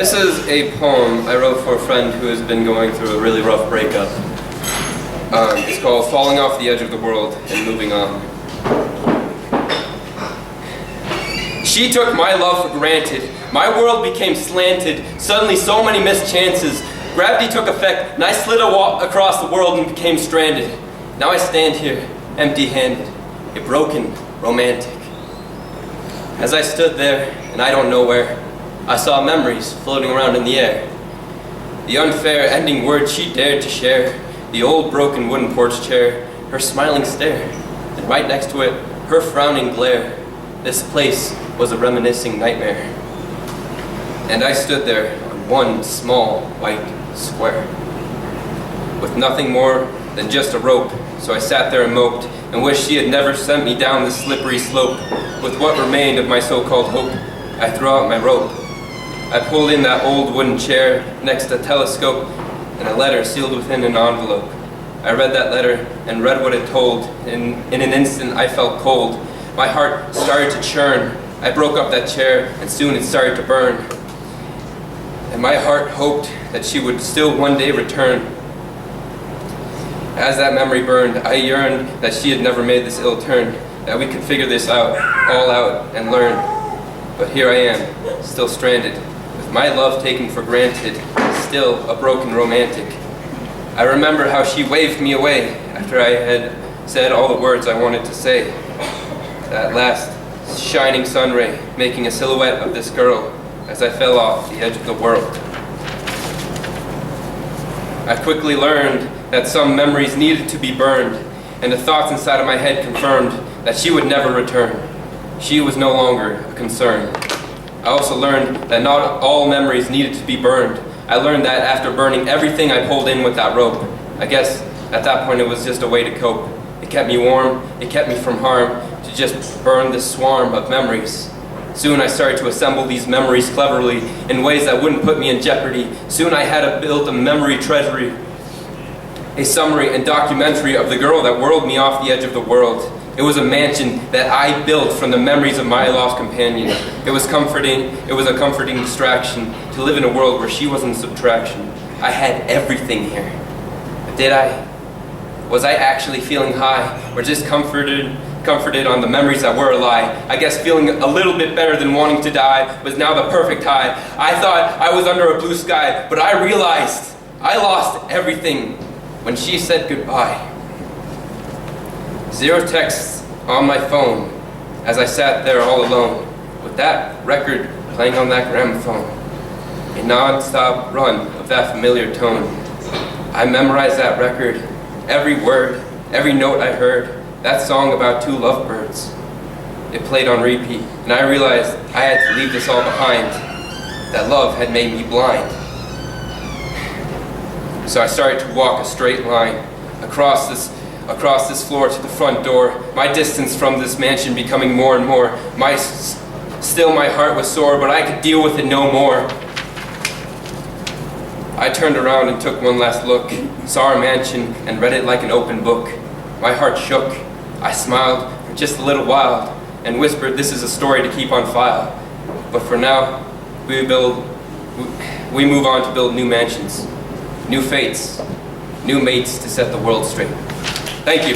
This is a poem I wrote for a friend who has been going through a really rough breakup. It's called Falling Off the Edge of the World and Moving On. She took my love for granted. My world became slanted. Suddenly so many missed chances. Gravity took effect and I slid across the world and became stranded. Now I stand here, empty-handed, a broken romantic. As I stood there, and I don't know where, I saw memories floating around in the air. The unfair ending words she dared to share, the old broken wooden porch chair, her smiling stare, and right next to it, her frowning glare. This place was a reminiscing nightmare. And I stood there on one small white square, with nothing more than just a rope. So I sat there and moped, and wished she had never sent me down this slippery slope. With what remained of my so-called hope, I threw out my rope. I pulled in that old wooden chair next to a telescope, and a letter sealed within an envelope. I read that letter and read what it told. In an instant I felt cold. My heart started to churn. I broke up that chair, and soon it started to burn. And my heart hoped that she would still one day return. As that memory burned, I yearned that she had never made this ill turn, that we could figure this out, all out, and learn. But here I am, still stranded, with my love taken for granted, still a broken romantic. I remember how she waved me away after I had said all the words I wanted to say. That last shining sun ray making a silhouette of this girl as I fell off the edge of the world. I quickly learned that some memories needed to be burned, and the thoughts inside of my head confirmed that she would never return. She was no longer a concern. I also learned that not all memories needed to be burned. I learned that after burning everything I pulled in with that rope. I guess at that point it was just a way to cope. It kept me warm, it kept me from harm, to just burn this swarm of memories. Soon I started to assemble these memories cleverly in ways that wouldn't put me in jeopardy. Soon I had built a memory treasury, a summary and documentary of the girl that whirled me off the edge of the world. It was a mansion that I built from the memories of my lost companion. It was a comforting distraction to live in a world where she wasn't subtraction. I had everything here. But did I? Was I actually feeling high, or just comforted on the memories that were a lie? I guess feeling a little bit better than wanting to die was now the perfect high. I thought I was under a blue sky, but I realized I lost everything when she said goodbye. 0 texts on my phone as I sat there all alone, with that record playing on that gramophone. A non-stop run of that familiar tone. I memorized that record, every word, every note I heard, that song about 2 lovebirds. It played on repeat, and I realized I had to leave this all behind, that love had made me blind. So I started to walk a straight line across this floor to the front door, my distance from this mansion becoming more and more. Still my heart was sore, but I could deal with it no more. I turned around and took one last look, saw our mansion and read it like an open book. My heart shook. I smiled for just a little while and whispered, this is a story to keep on file. But for now, we move on to build new mansions, new fates, new mates to set the world straight. Thank you.